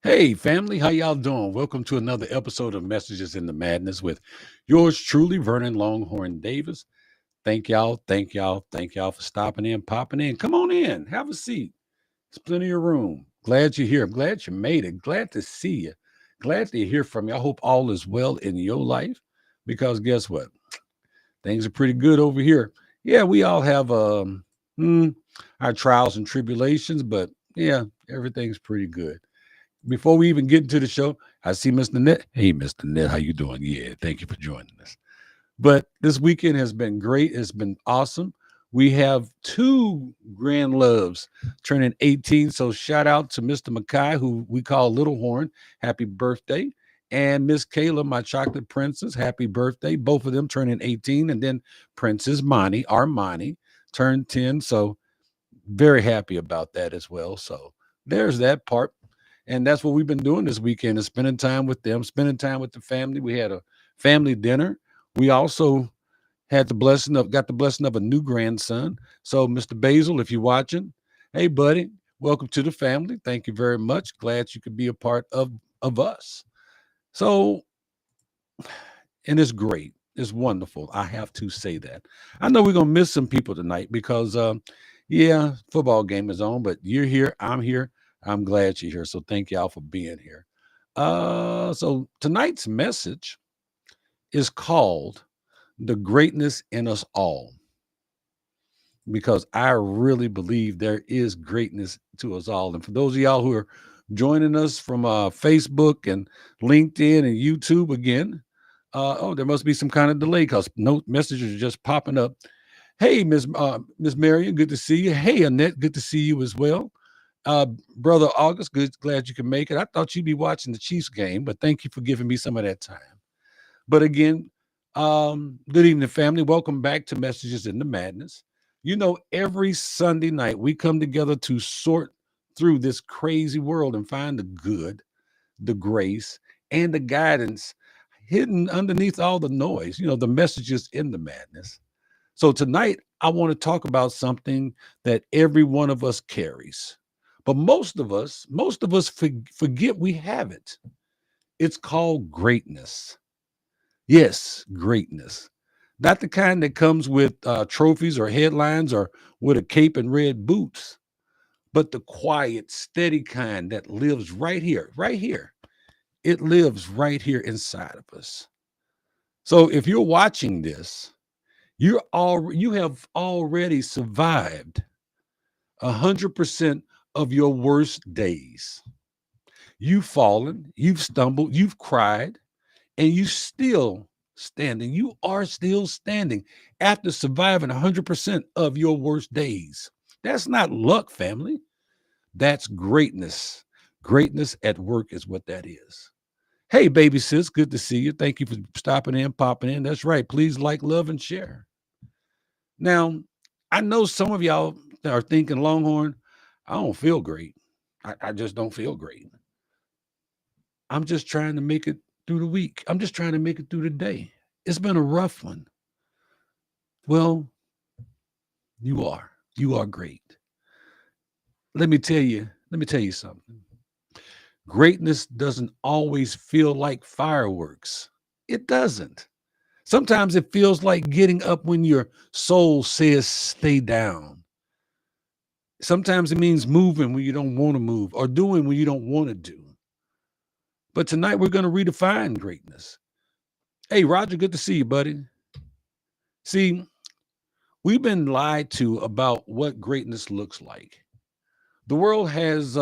Hey, family, how y'all doing? Welcome to another episode of Messages in the Madness with yours truly, Vernon Longhorn Davis. Thank y'all for stopping in, popping in. Come on in, have a seat. There's plenty of room. Glad you're here. I'm glad you made it. Glad to see you. Glad to hear from you. I hope all is well in your life because guess what? Things are pretty good over here. Yeah, we all have our trials and tribulations, but yeah, everything's pretty good. Before we even get into the show, I see Mr. Net. Hey, Mr. Net, how you doing? Yeah, thank you for joining us. But this weekend has been great. It's been awesome. We have two grand loves turning 18. So shout out to Mr. Mackay, who we call Little Horn. Happy birthday. And Miss Kayla, my chocolate princess, happy birthday. Both of them turning 18. And then Princess Monty, Armani, turned 10. So very happy about that as well. So there's that part. And that's what we've been doing this weekend is spending time with them, spending time with the family. We had a family dinner. We also got the blessing of a new grandson. So, Mr. Basil, if you're watching, hey buddy, welcome to the family. Thank you very much. Glad you could be a part of us. So, and it's great. It's wonderful. I have to say that. I know we're gonna miss some people tonight because yeah, football game is on, but you're here, I'm here. I'm glad you're here. So thank y'all for being here. So tonight's message is called The Greatness in Us All, because I really believe there is greatness to us all. And for those of y'all who are joining us from Facebook and LinkedIn and YouTube again, oh, there must be some kind of delay because no messages are just popping up. Hey, Miss Marion, good to see you. Hey, Annette, good to see you as well. Brother August, good, glad you can make it. I thought you'd be watching the Chiefs game, but thank you for giving me some of that time. But again, good evening, family. Welcome back to Messages in the Madness. You know, every Sunday night we come together to sort through this crazy world and find the good, the grace, and the guidance hidden underneath all the noise, the messages in the madness. So tonight, I want to talk about something that every one of us carries. But most of us forget we have it. It's called greatness. Yes, greatness. Not the kind that comes with trophies or headlines or with a cape and red boots, but the quiet, steady kind that lives right here, right here. It lives right here inside of us. So if you're watching this, you have already survived 100% of your worst days. You've fallen, you've stumbled, you've cried, and you still standing. You are still standing after surviving 100% of your worst days. That's not luck, family. That's greatness. Greatness at work is what that is. Hey, baby sis, good to see you. Thank you for stopping in, popping in. That's right. Please like, love, and share. Now, I know some of y'all are thinking, Longhorn, I don't feel great. I just don't feel great. I'm just trying to make it through the week. I'm just trying to make it through the day. It's been a rough one. Well, you are. You are great. Let me tell you something. Greatness doesn't always feel like fireworks. It doesn't. Sometimes it feels like getting up when your soul says stay down. Sometimes it means moving when you don't want to move or doing when you don't want to do. But tonight we're going to redefine greatness. Hey, Roger, good to see you, buddy. See, we've been lied to about what greatness looks like. The world has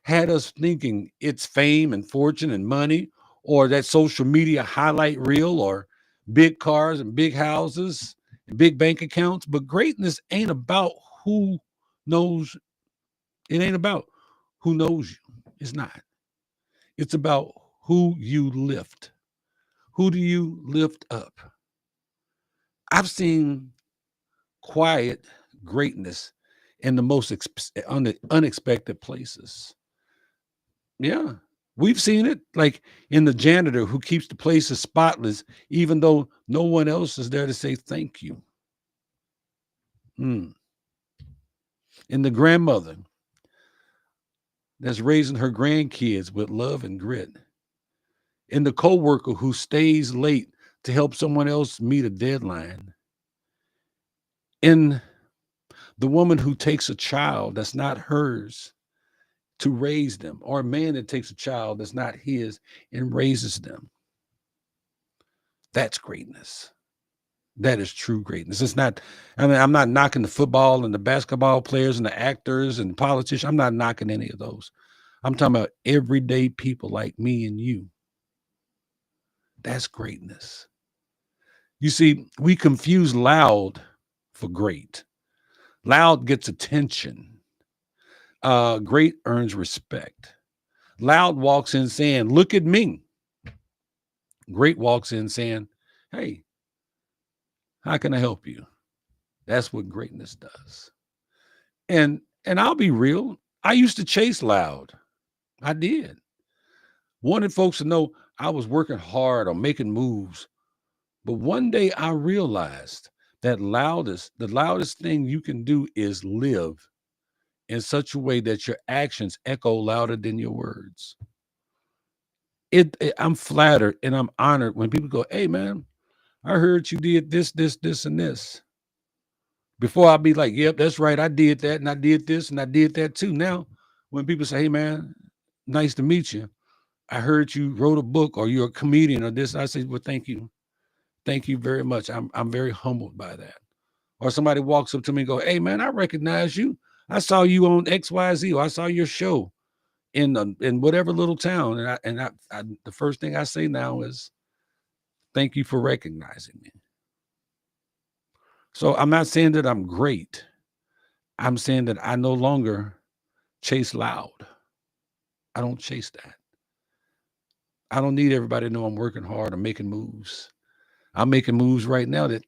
had us thinking it's fame and fortune and money, or that social media highlight reel, or big cars and big houses and big bank accounts. But greatness ain't about who knows. It ain't about who knows you. It's not. It's about who you lift. Who do you lift up? I've seen quiet greatness in the most unexpected places. Yeah. We've seen it like in the janitor who keeps the places spotless, even though no one else is there to say thank you. Mm. In the grandmother that's raising her grandkids with love and grit, in the coworker who stays late to help someone else meet a deadline, in the woman who takes a child that's not hers to raise them, or a man that takes a child that's not his and raises them. That's greatness. That is true greatness. It's not, I mean, I'm not knocking the football and the basketball players and the actors and politicians. I'm not knocking any of those. I'm talking about everyday people like me and you. That's greatness. You see, we confuse loud for great. Loud gets attention. Great earns respect. Loud walks in saying, "Look at me." Great walks in saying, "Hey, how can I help you?" That's what greatness does. And I'll be real. I used to chase loud. I did. Wanted folks to know I was working hard on making moves. But one day I realized that the loudest thing you can do is live in such a way that your actions echo louder than your words. I'm flattered and I'm honored when people go, "Hey man, I heard you did this, this, this, and this." Before I'll be like, "Yep, that's right. I did that and I did this and I did that too." Now, when people say, "Hey man, nice to meet you. I heard you wrote a book or you're a comedian or this," I say, "Well, thank you. Thank you very much. I'm very humbled by that." Or somebody walks up to me and go, "Hey man, I recognize you. I saw you on XYZ, or I saw your show in whatever little town." And the first thing I say now is, "Thank you for recognizing me." So I'm not saying that I'm great. I'm saying that I no longer chase loud. I don't chase that. I don't need everybody to know I'm working hard. I'm making moves. I'm making moves right now that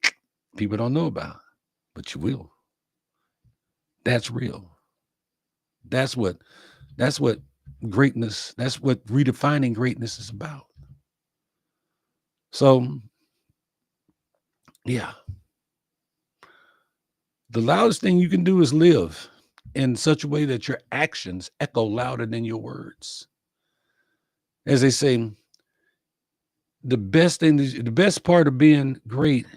people don't know about, but you will. That's real. That's what that's what greatness, that's what redefining greatness is about. So, yeah, the loudest thing you can do is live in such a way that your actions echo louder than your words. As they say, the best part of being great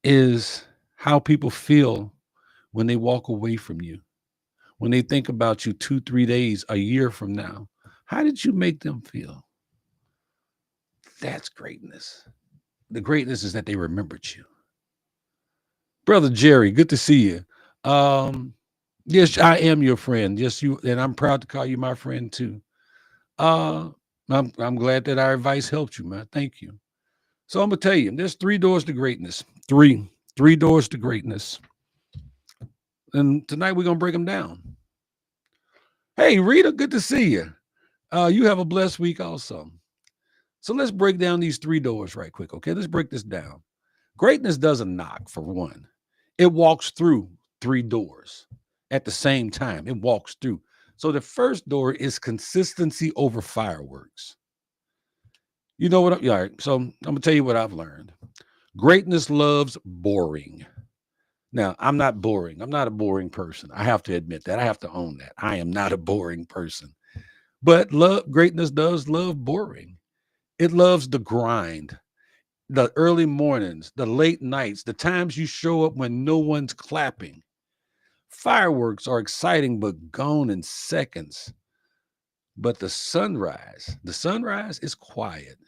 is how people feel when they walk away from you, when they think about you 2, 3 days, a year from now. How did you make them feel? That's greatness. The greatness is that they remembered you. Brother Jerry, good to see you. Yes, I am your friend. Yes, you, and I'm proud to call you my friend too. Uh, I'm glad that our advice helped you, man. Thank you. So I'm gonna tell you, there's three doors to greatness. Three doors to greatness. And tonight we're gonna break them down. Hey, Rita, good to see you. You have a blessed week also. So let's break down these three doors right quick. Okay, let's break this down. Greatness doesn't knock, for one. It walks through three doors at the same time. It walks through. So the first door is consistency over fireworks. You know what? Yeah, all right. So I'm gonna tell you what I've learned. Greatness loves boring. Now, I'm not boring. I'm not a boring person. I have to admit that. I have to own that. I am not a boring person. But greatness does love boring. It loves the grind, the early mornings, the late nights, the times you show up when no one's clapping. Fireworks are exciting but gone in seconds. But the sunrise is quiet,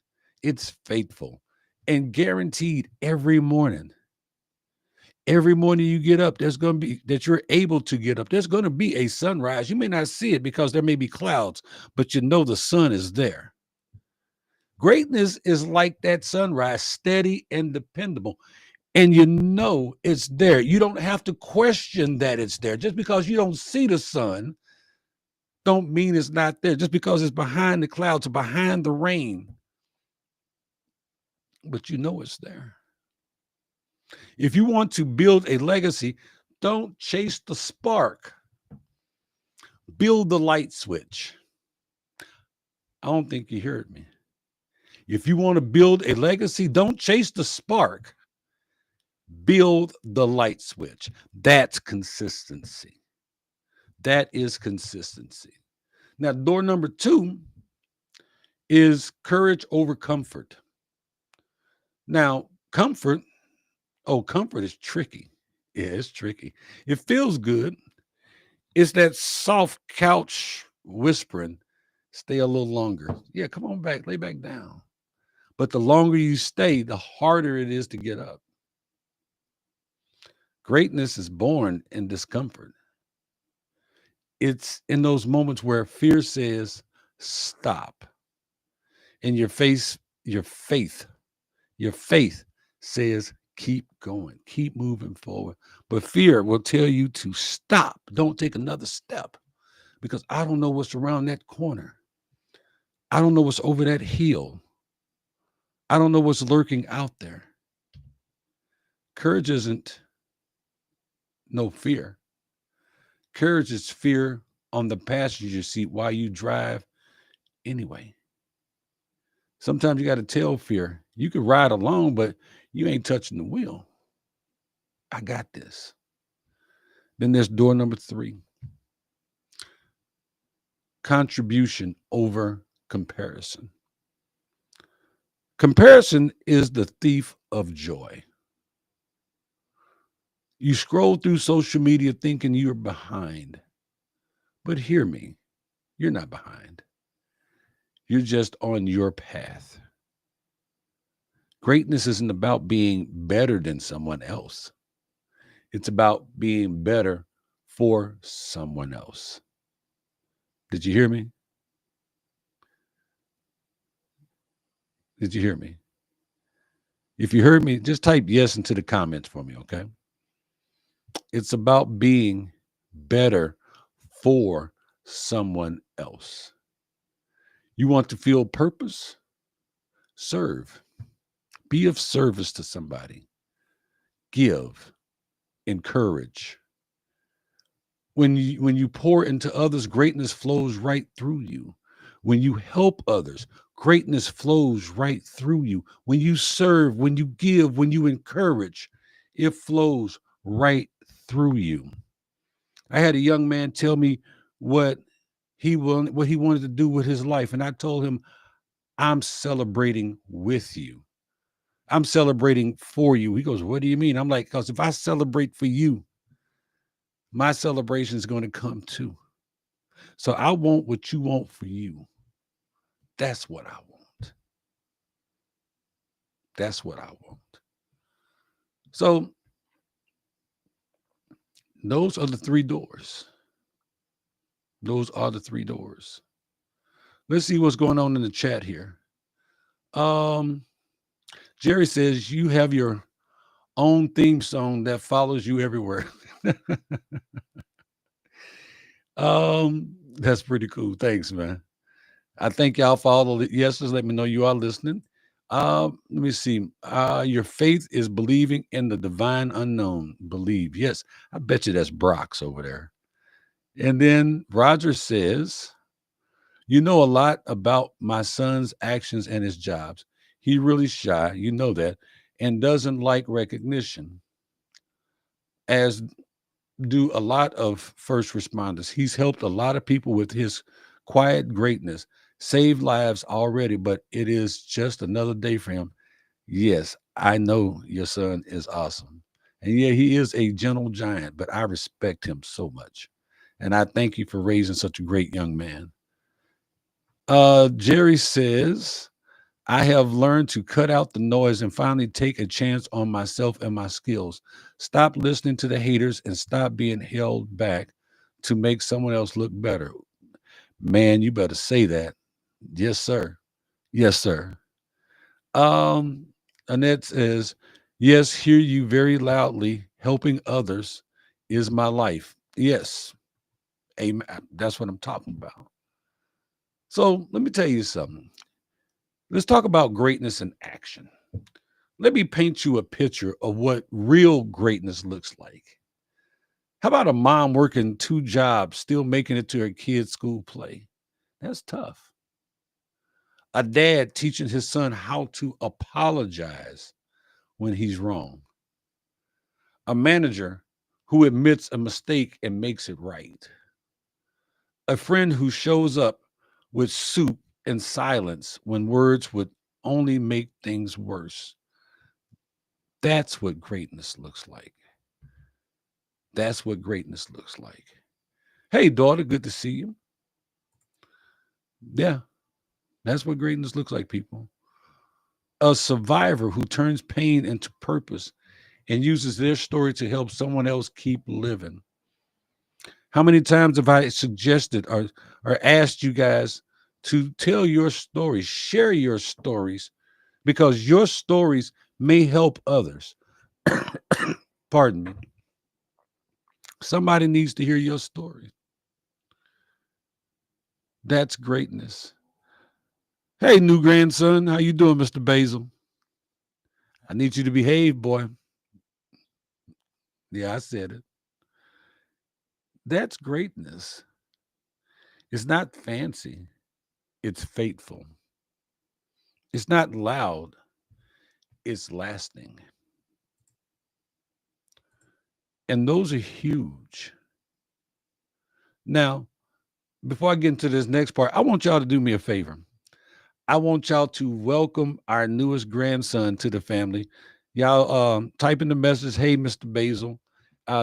it's faithful, and guaranteed every morning. Every morning you get up, there's going to be that you're able to get up. There's going to be a sunrise. You may not see it because there may be clouds, but you know the sun is there. Greatness is like that sunrise, steady and dependable. And you know it's there. You don't have to question that it's there. Just because you don't see the sun don't mean it's not there. Just because it's behind the clouds or behind the rain, but you know it's there. If you want to build a legacy, don't chase the spark. Build the light switch. I don't think you heard me. If you want to build a legacy, don't chase the spark. Build the light switch. That's consistency. That is consistency. Now, door number two is courage over comfort. Now, comfort is tricky. Yeah, it's tricky. It feels good. It's that soft couch whispering, stay a little longer. Yeah, come on back, lay back down. But the longer you stay, the harder it is to get up. Greatness is born in discomfort. It's in those moments where fear says, stop. And your faith says, keep going, keep moving forward. But fear will tell you to stop. Don't take another step because I don't know what's around that corner. I don't know what's over that hill. I don't know what's lurking out there. Courage isn't no fear. Courage is fear on the passenger seat while you drive anyway. Sometimes you got to tell fear, you can ride along, but you ain't touching the wheel. I got this. Then there's door number three, contribution over comparison. Comparison is the thief of joy. You scroll through social media thinking you're behind, but hear me, you're not behind. You're just on your path. Greatness isn't about being better than someone else. It's about being better for someone else. Did you hear me? Did you hear me? If you heard me, just type yes into the comments for me, okay? It's about being better for someone else. You want to feel purpose? Serve. Be of service to somebody. Give. Encourage. When you pour into others, greatness flows right through you. When you help others, greatness flows right through you. When you serve, when you give, when you encourage, it flows right through you. I had a young man tell me what he wanted to do with his life, and I told him, I'm celebrating with you. I'm celebrating for you. He goes, what do you mean? I'm like, because if I celebrate for you, my celebration is going to come too. So I want what you want for you. That's what I want. That's what I want. So those are the three doors. Those are the three doors. Let's see what's going on in the chat here. Um, Jerry says you have your own theme song that follows you everywhere. That's pretty cool. Thanks, man. I thank y'all for all the yeses. Let me know you are listening. Let me see. Your faith is believing in the divine unknown. Believe. Yes. I bet you that's Brock's over there. And then Roger says, you know a lot about my son's actions and his jobs. He really shy, you know that, and doesn't like recognition, as do a lot of first responders. He's helped a lot of people with his quiet greatness, saved lives already, but it is just another day for him. Yes, I know your son is awesome. And yeah, he is a gentle giant, but I respect him so much. And I thank you for raising such a great young man. Jerry says, I have learned to cut out the noise and finally take a chance on myself and my skills. Stop listening to the haters and stop being held back to make someone else look better. Man, you better say that. Yes, sir. Yes, sir. Um, Annette says, yes, hear you very loudly. Helping others is my life. Yes. Amen. That's what I'm talking about. So let me tell you something. Let's talk about greatness in action. Let me paint you a picture of what real greatness looks like. How about a mom working two jobs, still making it to her kid's school play? That's tough. A dad teaching his son how to apologize when he's wrong. A manager who admits a mistake and makes it right. A friend who shows up with soup and silence when words would only make things worse. That's what greatness looks like. That's what greatness looks like. Hey, daughter, good to see you. Yeah, that's what greatness looks like, people. A survivor who turns pain into purpose and uses their story to help someone else keep living. How many times have I suggested or asked you guys to tell your stories, share your stories, because your stories may help others. Pardon me. Somebody needs to hear your story. That's greatness. Hey, new grandson, how you doing, Mr. Basil? I need you to behave, boy. Yeah, I said it. That's greatness. It's not fancy. It's faithful. It's not loud. It's lasting. And those are huge. Now, before I get into this next part, I want y'all to do me a favor. I want y'all to welcome our newest grandson to the family. Y'all type in the message, hey, Mr. Basil.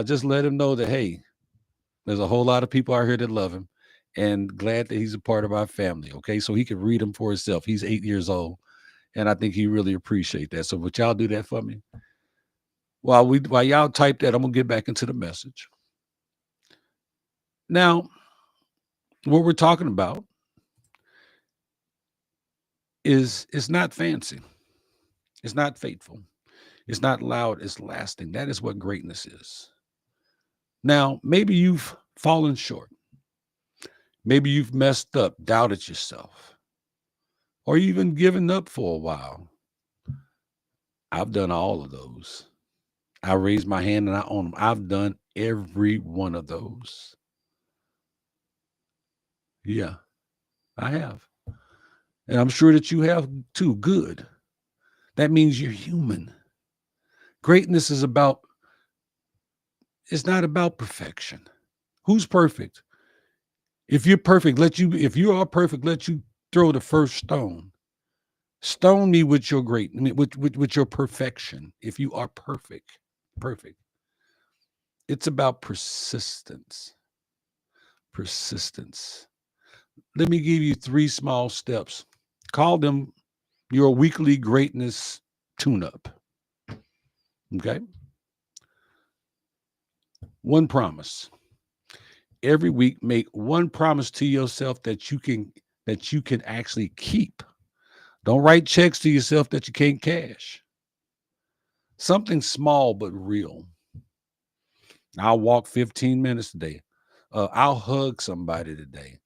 Just let him know that, hey, there's a whole lot of people out here that love him and glad that he's a part of our family. Okay. So he can read them for himself. He's 8 years old. And I think he really appreciate that. So would y'all do that for me? While y'all type that, I'm gonna get back into the message. Now, what we're talking about is it's not fancy, it's not faithful, it's not loud, it's lasting. That is what greatness is. Now, maybe you've fallen short, maybe you've messed up, doubted yourself, or even given up for a while. I've done all of those. I raise my hand and I own them. I've done every one of those. Yeah, I have. And I'm sure that you have too. Good. That means you're human. Greatness is about, it's not about perfection. Who's perfect? If you're perfect, if you are perfect, let you throw the first stone. Stone me with your with your perfection. If you are perfect, perfect. It's about persistence. Persistence. Let me give you 3 small steps. Call them your weekly greatness tune up. Okay. One promise. Every week, make one promise to yourself that you can actually keep. Don't write checks to yourself that you can't cash. Something small but real. I'll walk 15 minutes today. I'll hug somebody today.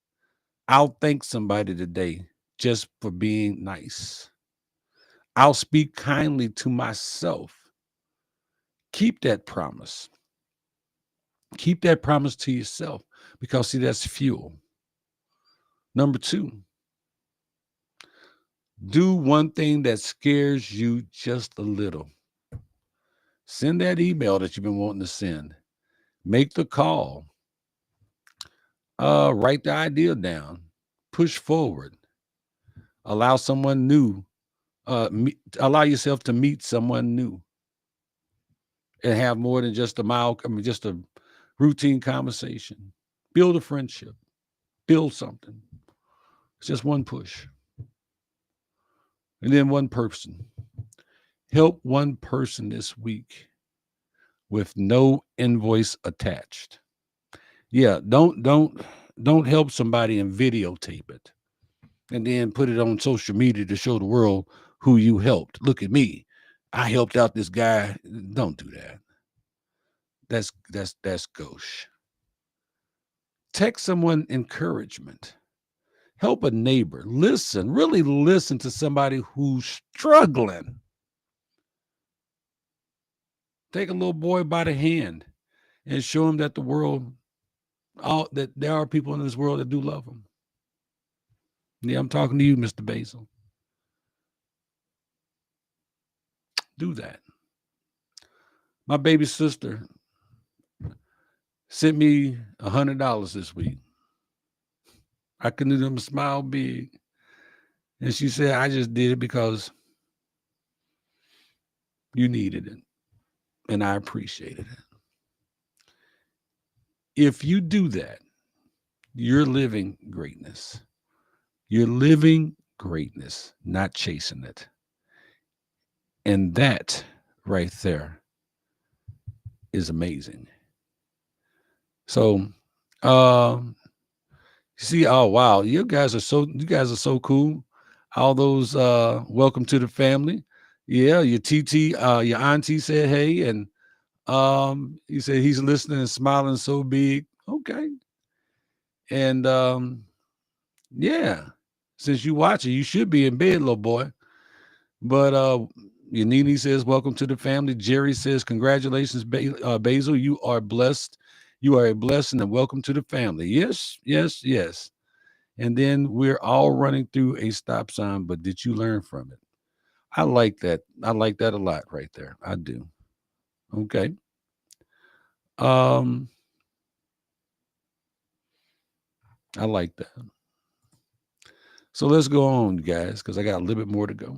I'll thank somebody today just for being nice. I'll speak kindly to myself. Keep that promise. Keep that promise to yourself because, see, that's fuel. Number 2, do one thing that scares you just a little. Send that email that you've been wanting to send. Make the call. Write the idea down. Push forward. Allow someone new. Allow yourself to meet someone new and have more than just just a routine conversation. Build a friendship. Build something. It's just one push. And then one person. Help one person this week with no invoice attached. Yeah, don't help somebody and videotape it and then put it on social media to show the world who you helped. Look at me. I helped out this guy. Don't do that. That's gauche. Text someone encouragement. Help a neighbor. Listen, really listen to somebody who's struggling. Take a little boy by the hand and show him that that there are people in this world that do love him. Yeah, I'm talking to you, Mr. Basil. Do that. My baby sister sent me $100 this week. I could do them smile big. And she said, I just did it because you needed it. And I appreciated it. If you do that, you're living greatness. You're living greatness, not chasing it. And that right there is amazing. So, see, oh wow, you guys are so cool. All those welcome to the family. Yeah, your TT, your auntie said hey, and he said he's listening and smiling so big. Okay. And yeah, since you watch it, you should be in bed, little boy. But your Nene says, welcome to the family. Jerry says, congratulations, Basil. You are blessed. You are a blessing and welcome to the family. Yes, yes, yes. And then we're all running through a stop sign, but did you learn from it? I like that. I like that a lot right there. I do. Okay. Um, I like that. So let's go on, guys, because I got a little bit more to go.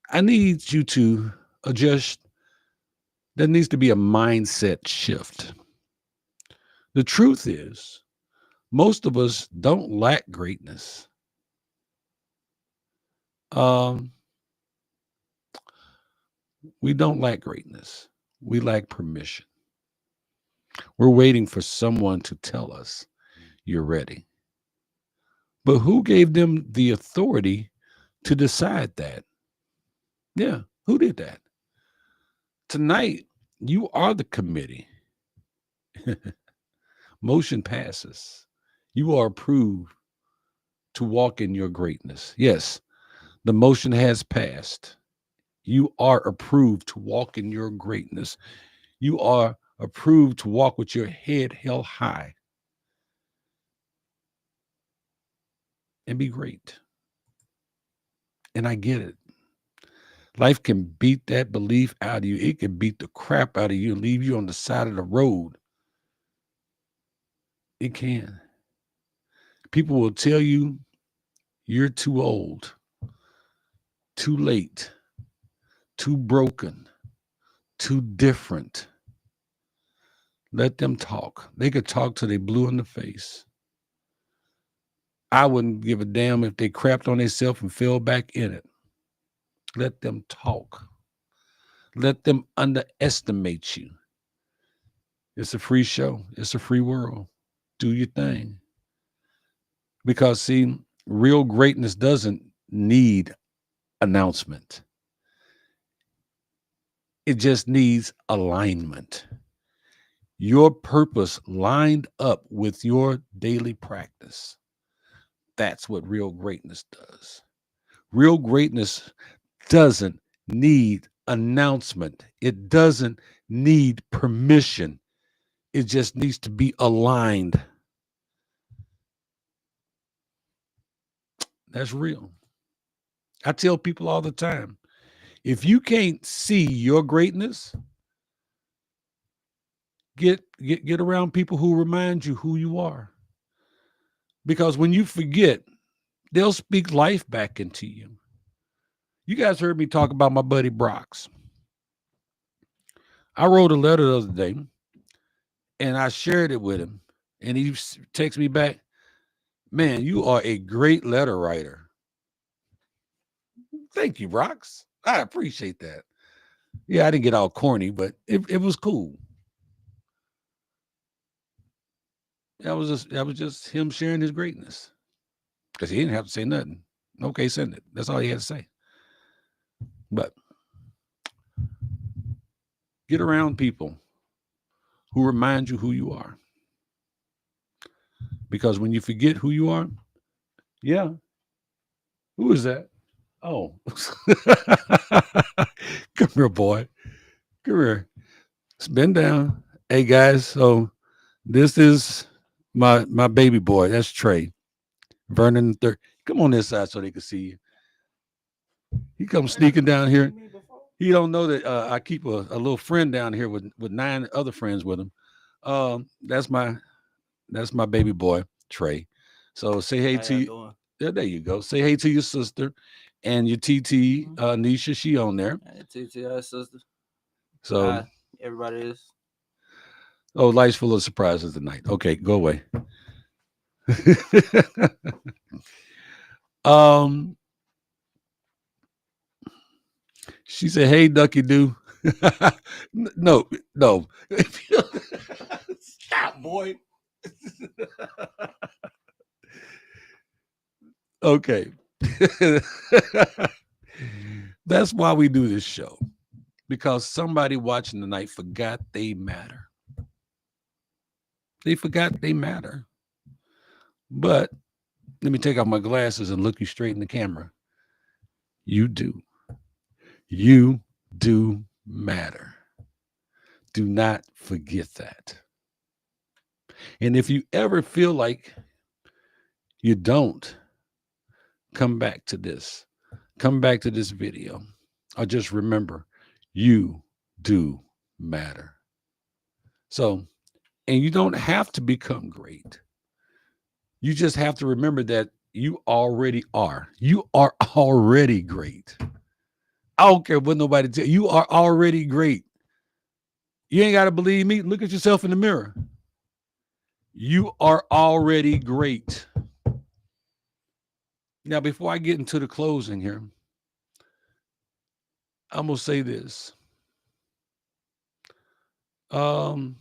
I need you to adjust. There needs to be a mindset shift. The truth is, most of us don't lack greatness. Um, we don't lack greatness. We lack permission. We're waiting for someone to tell us you're ready. But who gave them the authority to decide that? Yeah, who did that? Tonight, you are the committee. Motion passes. You are approved to walk in your greatness. Yes, the motion has passed. You are approved to walk in your greatness. You are approved to walk with your head held high and be great. And I get it. Life can beat that belief out of you. It can beat the crap out of you and leave you on the side of the road. It can. People will tell you you're too old, too late, too broken, too different. Let them talk. They could talk till they blue in the face. I wouldn't give a damn if they crapped on themselves and fell back in it. Let them talk. Let them underestimate you. It's a free show. It's a free world. Do your thing. Because, see, real greatness doesn't need announcement, it just needs alignment. Your purpose lined up with your daily practice. That's what real greatness does. Real greatness doesn't need announcement, it doesn't need permission. It just needs to be aligned. That's real. I tell people all the time, if you can't see your greatness, get around people who remind you who you are. Because when you forget, they'll speak life back into you. You guys heard me talk about my buddy Brox. I wrote a letter the other day and I shared it with him. And he texted me back, man, you are a great letter writer. Thank you, Brox. I appreciate that. Yeah, I didn't get all corny, but it was cool. That was just him sharing his greatness. Because he didn't have to say nothing. Okay, send it. That's all he had to say. But get around people who remind you who you are. Because when you forget who you are, yeah, who is that? Oh, come here, boy. Come here. Bend down. Hey guys, so this is my baby boy. That's Trey. Vernon the third. Come on this side so they can see you. He comes sneaking down here. He don't know that I keep a little friend down here with 9 other friends with him. That's my baby boy. Trey. So say hey How to y'all you. doing? There you go. Say hey to your sister and your TT, Mm-hmm. Nisha. She on there. Hey, TT, sister. So, Hi, everybody is. oh, life's full of surprises tonight. Okay, go away. um, she said, "Hey, Ducky Doo." No, no. Stop, boy. Okay. That's why we do this show. Because somebody watching tonight forgot they matter. They forgot they matter. But let me take off my glasses and look you straight in the camera. You do. You do matter. Do not forget that. And if you ever feel like you don't, come back to this. Come back to this video. Or just remember, you do matter. So, and you don't have to become great. You just have to remember that you already are. You are already great. I don't care what nobody tell you. You are already great. You ain't got to believe me. Look at yourself in the mirror. You are already great. Now, before I get into the closing here, I'm gonna say this. Um,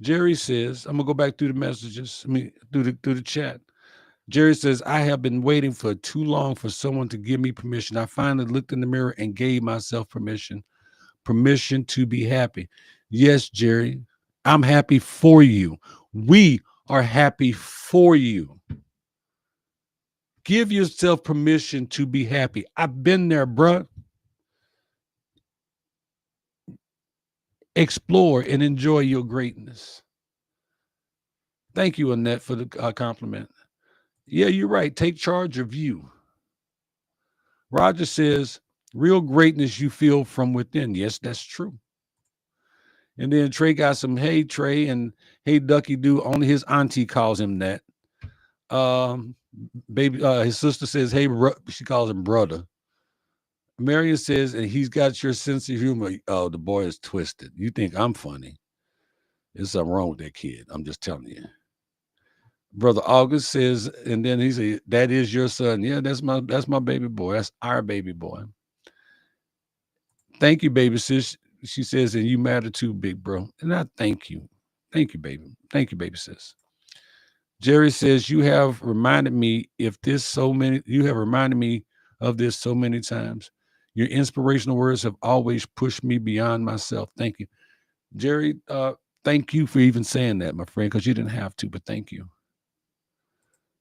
Jerry says, I'm gonna go back through the messages. I mean, through the chat. Jerry says, I have been waiting for too long for someone to give me permission. I finally looked in the mirror and gave myself permission to be happy. Yes, Jerry, I'm happy for you. We are happy for you. Give yourself permission to be happy. I've been there, bruh. Explore and enjoy your greatness. Thank you, Annette, for the compliment. Yeah, you're right. Take charge of you. Roger says, real greatness you feel from within. Yes, that's true. And then Trey got some hey Trey and hey Ducky Doo. Only his auntie calls him that. Um, baby, his sister says hey. She calls him brother. Marion says, and he's got your sense of humor. Oh, the boy is twisted. You think I'm funny? There's something wrong with that kid. I'm just telling you. Brother August says, and then he said, "That is your son." Yeah, that's my baby boy. That's our baby boy. Thank you, baby sis. She says, and you matter too, big bro. And I thank you, baby. Thank you, baby sis. Jerry says, you have reminded me you have reminded me of this so many times. Your inspirational words have always pushed me beyond myself. Thank you. Jerry, thank you for even saying that, my friend, because you didn't have to, but thank you.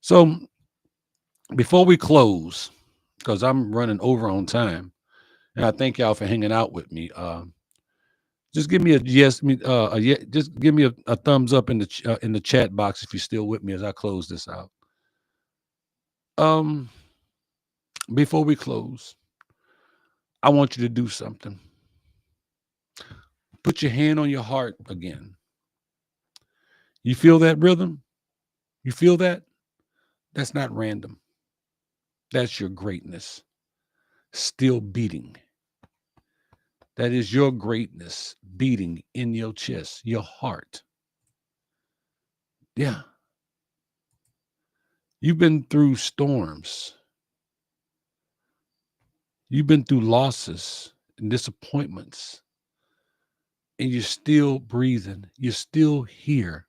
So before we close, because I'm running over on time, and I thank y'all for hanging out with me. Just give me a yes, just give me a thumbs up in the chat box if you're still with me as I close this out. Um, Before we close, I want you to do something. Put your hand on your heart again. You feel that rhythm? You feel that? That's not random. That's your greatness still beating. That is your greatness beating in your chest, your heart. Yeah. You've been through storms. You've been through losses and disappointments, and you're still breathing. You're still here.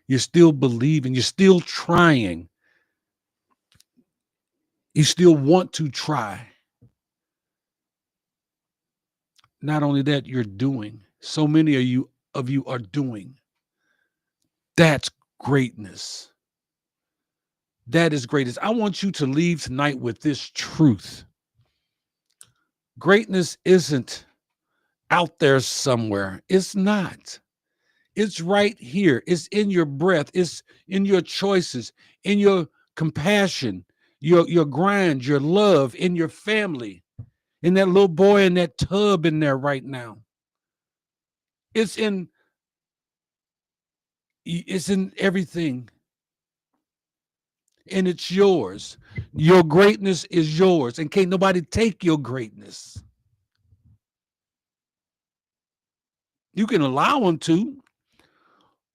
You're still believing. You're still trying. You still want to try. Not only that, you're doing. So many of you are doing. That's greatness. That is greatness. I want you to leave tonight with this truth. Greatness isn't out there somewhere. It's not. It's right here. It's in your breath. It's in your choices, in your compassion, your grind, your love, in your family, in that little boy in that tub in there right now. It's in It's in everything, and it's yours. Your greatness is yours, and can't nobody take your greatness. You can allow them to,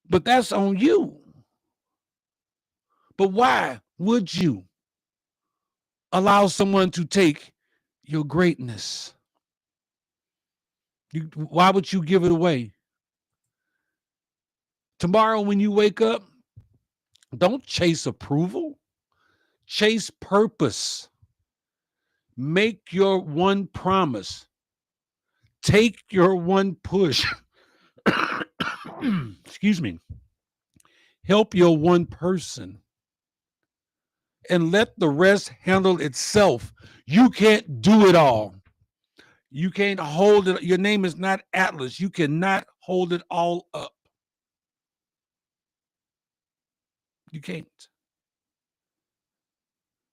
but that's on you. But why would you allow someone to take your greatness? Why would you give it away? Tomorrow, when you wake up, don't chase approval, chase purpose. Make your one promise, take your one push. Excuse me. Help your one person and let the rest handle itself. You can't do it all. You can't hold it. Your name is not Atlas. You cannot hold it all up. You can't.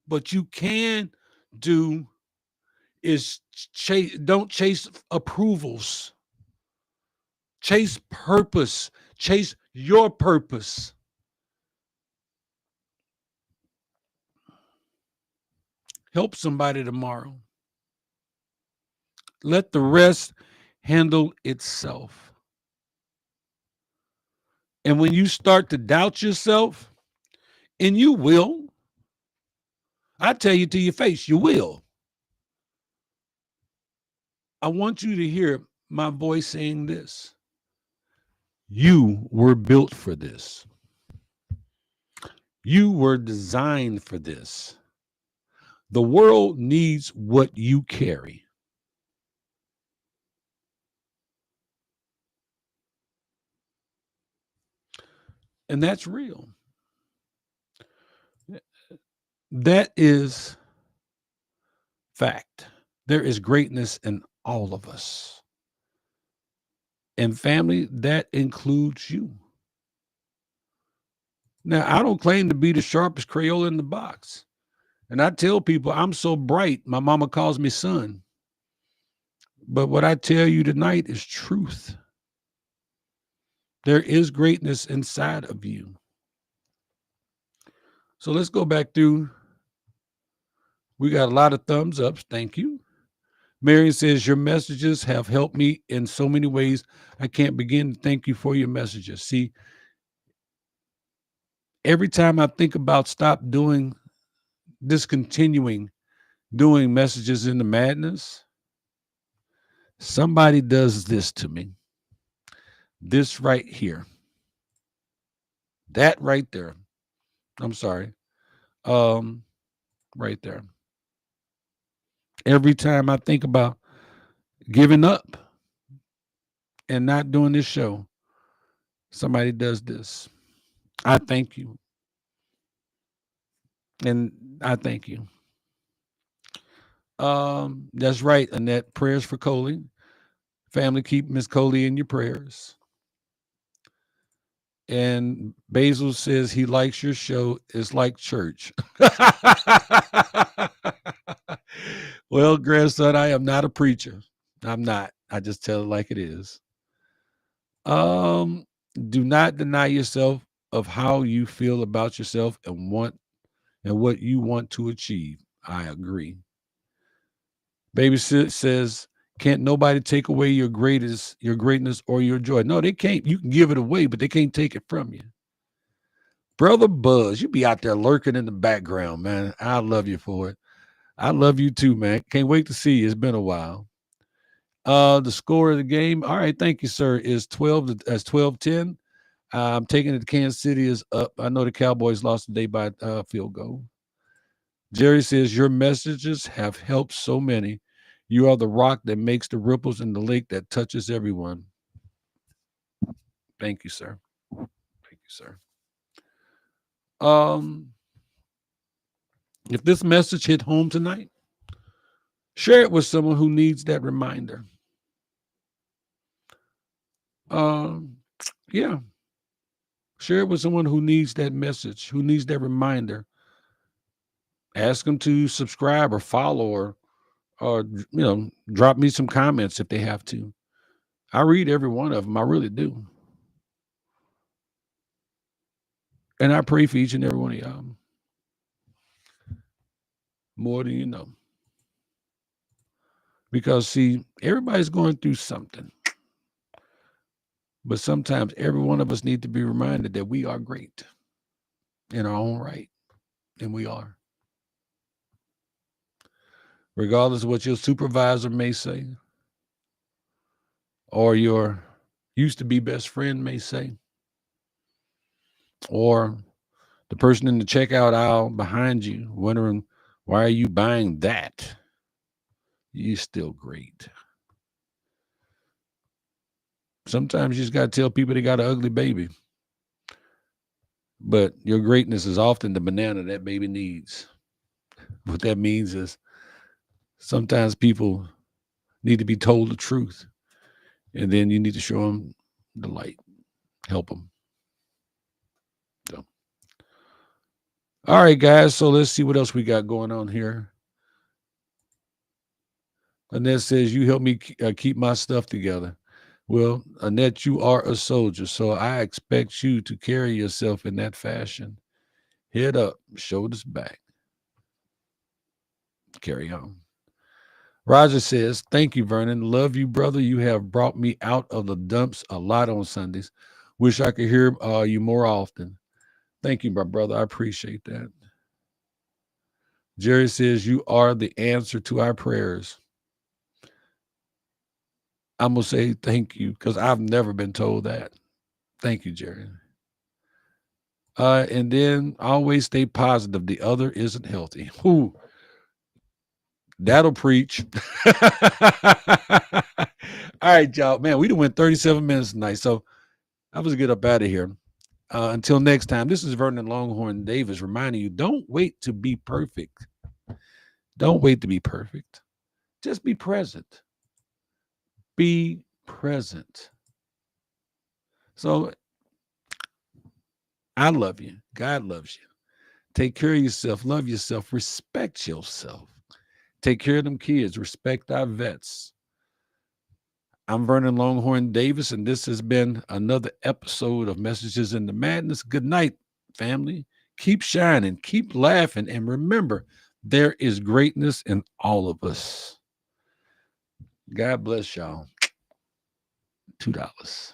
But you can do is chase, don't chase approvals. Chase purpose. Chase your purpose. Help somebody tomorrow. Let the rest handle itself. And when you start to doubt yourself, and you will, I tell you to your face, you will. I want you to hear my voice saying this. You were built for this. You were designed for this. The world needs what you carry. And that's real. That is fact. There is greatness in all of us. And family, that includes you. Now, I don't claim to be the sharpest Crayola in the box. And I tell people I'm so bright, my mama calls me son. But what I tell you tonight is truth. There is greatness inside of you. So let's go back through. We got a lot of thumbs ups. Thank you. Marion says, your messages have helped me in so many ways. I can't begin to thank you for your messages. See, every time I think about discontinuing doing messages in the madness, somebody does this to me. This right here. That right there. I'm sorry. Right there. Every time I think about giving up and not doing this show, somebody does this. I thank you. And I thank you. That's right, Annette. Prayers for Coley. Family, keep Miss Coley in your prayers. And Basil says he likes your show. It's like church. Well, grandson, I am not a preacher. I'm not. I just tell it like it is. Do not deny yourself of how you feel about yourself and what you want to achieve. I agree. Baby says, can't nobody take away your greatness or your joy. No, they can't. You can give it away, but they can't take it from you. Brother Buzz, you be out there lurking in the background, man. I love you for it. I love you too, man. Can't wait to see you. It's been a while. The score of the game. All right, thank you, sir. Is 12-10. I'm taking it to Kansas City is up. I know the Cowboys lost today by field goal. Jerry says, your messages have helped so many. You are the rock that makes the ripples in the lake that touches everyone. Thank you, sir. Thank you, sir. If this message hit home tonight, share it with someone who needs that reminder. Yeah. Share it with someone who needs that message, who needs that reminder. Ask them to subscribe or follow or drop me some comments if they have to. I read every one of them. I really do. And I pray for each and every one of y'all more than you know. Because, see, everybody's going through something. But sometimes every one of us need to be reminded that we are great in our own right. And we are. Regardless of what your supervisor may say or your used to be best friend may say, or the person in the checkout aisle behind you wondering, why are you buying that? You're still great. Sometimes you just got to tell people they got an ugly baby. But your greatness is often the banana that baby needs. What that means is sometimes people need to be told the truth. And then you need to show them the light, help them. So, all right, guys. So let's see what else we got going on here. Annette says, you help me keep my stuff together. Well, Annette, you are a soldier, so I expect you to carry yourself in that fashion. Head up, shoulders back. Carry on. Roger says, thank you, Vernon. Love you, brother. You have brought me out of the dumps a lot on Sundays. Wish I could hear you more often. Thank you, my brother. I appreciate that. Jerry says, you are the answer to our prayers. I'm going to say thank you because I've never been told that. Thank you, Jerry. And then always stay positive. The other isn't healthy. Whew. That'll preach. All right, y'all. Man, we done went 37 minutes tonight. So I was get up out of here. Until next time, this is Vernon Longhorn Davis reminding you, don't wait to be perfect. Don't wait to be perfect. Just be present. Be present. So I love you. God loves you. Take care of yourself. Love yourself. Respect yourself. Take care of them kids. Respect our vets. I'm Vernon Longhorn Davis, and this has been another episode of Messages in the Madness. Good night, family. Keep shining, keep laughing, and remember, there is greatness in all of us. God bless y'all. $2.